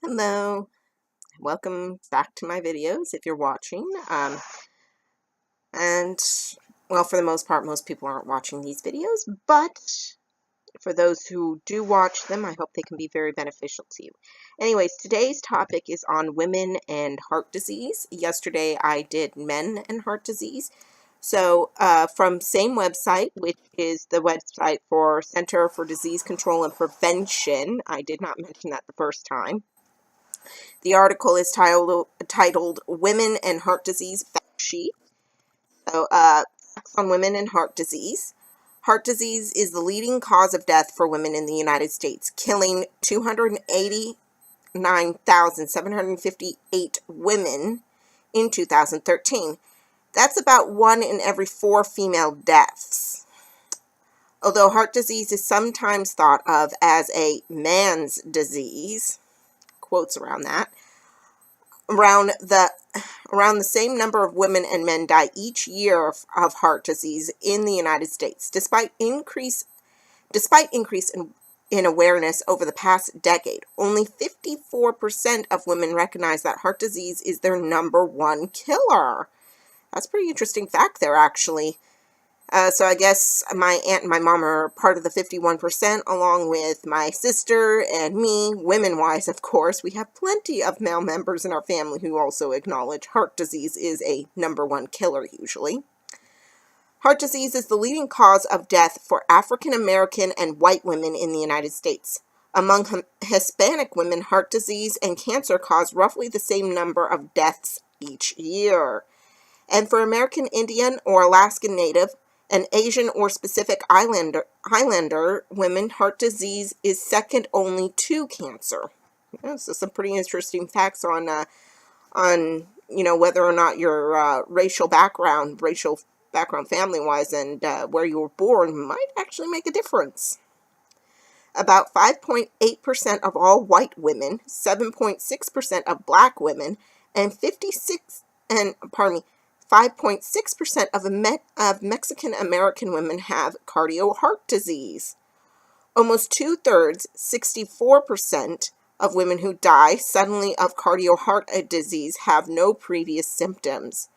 Hello, welcome back to my videos if you're watching. And well, for the most part, most people aren't watching these videos, but for those who do watch them, I hope they can be very beneficial to you. Anyways, today's topic is on women and heart disease. Yesterday I did men and heart disease. So from same website, which is the website for Center for Disease Control and Prevention. I did not mention that the first time. The article is titled Women and Heart Disease Fact Sheet. So, facts on women and heart disease. Heart disease is the leading cause of death for women in the United States, killing 289,758 women in 2013. That's about 1 in every 4 female deaths. Although heart disease is sometimes thought of as a man's disease, quotes around that, around the same number of women and men die each year of heart disease in the United States. Despite increase in awareness over the past decade, only 54% of women recognize that heart disease is their #1 killer. That's a pretty interesting fact there, actually. So I guess my aunt and my mom are part of the 51%, along with my sister and me, women-wise, of course. We have plenty of male members in our family who also acknowledge heart disease is a #1 killer, usually. Heart disease is the leading cause of death for African American and white women in the United States. Among Hispanic women, heart disease and cancer cause roughly the same number of deaths each year. And for American Indian or Alaskan Native, and Asian or Pacific Islander women, heart disease is second only to cancer. Yeah, so some pretty interesting facts on whether or not your racial background family-wise, and where you were born might actually make a difference. About 5.8% of all white women, 7.6% of black women, and 5.6% of Mexican American women have cardio heart disease. Almost 2/3, 64% of women who die suddenly of cardio heart disease have no previous symptoms.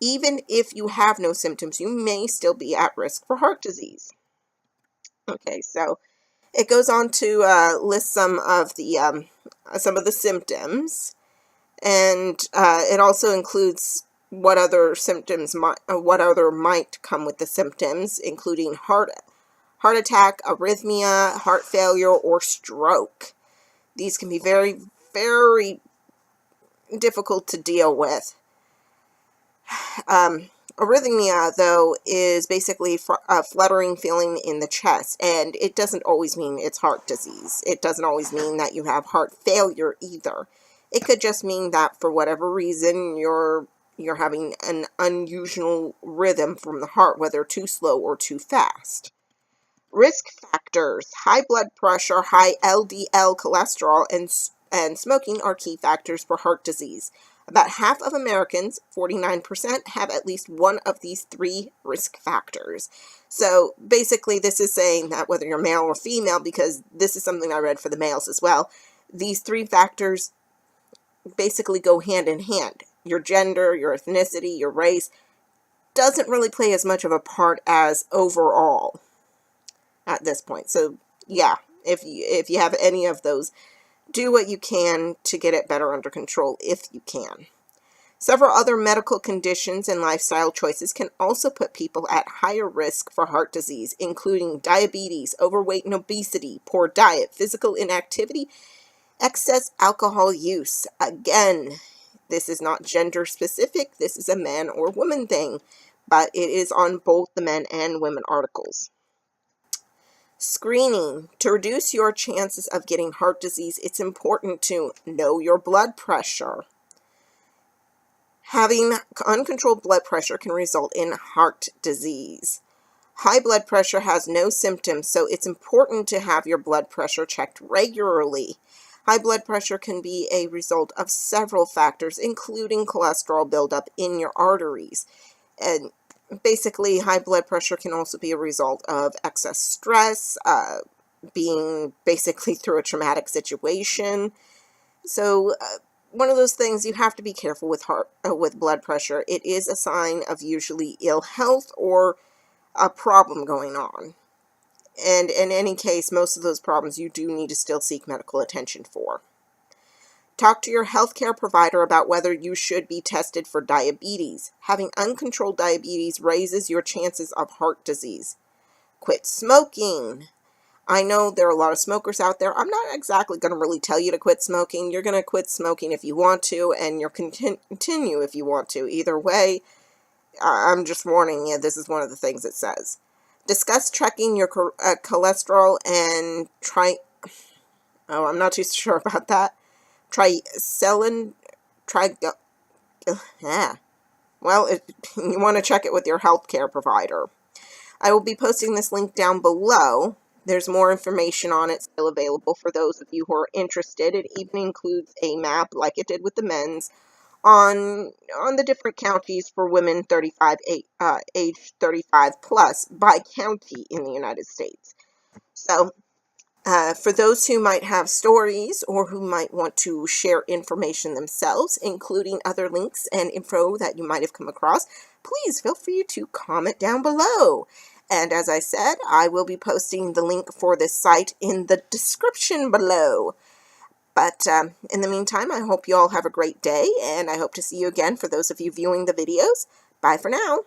Even if you have no symptoms, you may still be at risk for heart disease. Okay, so it goes on to list some of the symptoms, and it also includes what other might come with the symptoms, including heart attack, arrhythmia, heart failure, or stroke. These can be very, very difficult to deal with. Arrhythmia, though, is basically a fluttering feeling in the chest, and it doesn't always mean it's heart disease. It doesn't always mean that you have heart failure either. It could just mean that for whatever reason you're having an unusual rhythm from the heart, whether too slow or too fast. Risk factors: high blood pressure, high LDL cholesterol, and smoking are key factors for heart disease. About half of Americans, 49%, have at least one of these 3 risk factors. So basically this is saying that whether you're male or female, because this is something I read for the males as well, these 3 factors basically go hand in hand. Your gender, your ethnicity, your race doesn't really play as much of a part as overall at this point. So yeah, if you have any of those, do what you can to get it better under control if you can. Several other medical conditions and lifestyle choices can also put people at higher risk for heart disease, including diabetes, overweight and obesity, poor diet, physical inactivity, excess alcohol use. Again, this is not gender specific. This is a man or woman thing, but it is on both the men and women articles. Screening. To reduce your chances of getting heart disease, it's important to know your blood pressure. Having uncontrolled blood pressure can result in heart disease. High blood pressure has no symptoms, so it's important to have your blood pressure checked regularly. High blood pressure can be a result of several factors, including cholesterol buildup in your arteries. And basically, high blood pressure can also be a result of excess stress, being basically through a traumatic situation. So one of those things, you have to be careful with with blood pressure. It is a sign of usually ill health or a problem going on. And in any case, most of those problems you do need to still seek medical attention for. Talk to your healthcare provider about whether you should be tested for diabetes. Having uncontrolled diabetes raises your chances of heart disease. Quit smoking. I know there are a lot of smokers out there. I'm not exactly going to really tell you to quit smoking. You're going to quit smoking if you want to, and you'll continue if you want to. Either way, I'm just warning you, this is one of the things it says. Discuss checking your cholesterol and I'm not too sure about that. Well, you want to check it with your healthcare provider. I will be posting this link down below. There's more information on it still available for those of you who are interested. It even includes a map, like it did with the men's, on the different counties for women age 35 plus by county in the United States. So for those who might have stories or who might want to share information themselves, including other links and info that you might have come across, please feel free to comment down below. And as I said, I will be posting the link for this site in the description below. But in the meantime, I hope you all have a great day, and I hope to see you again for those of you viewing the videos. Bye for now.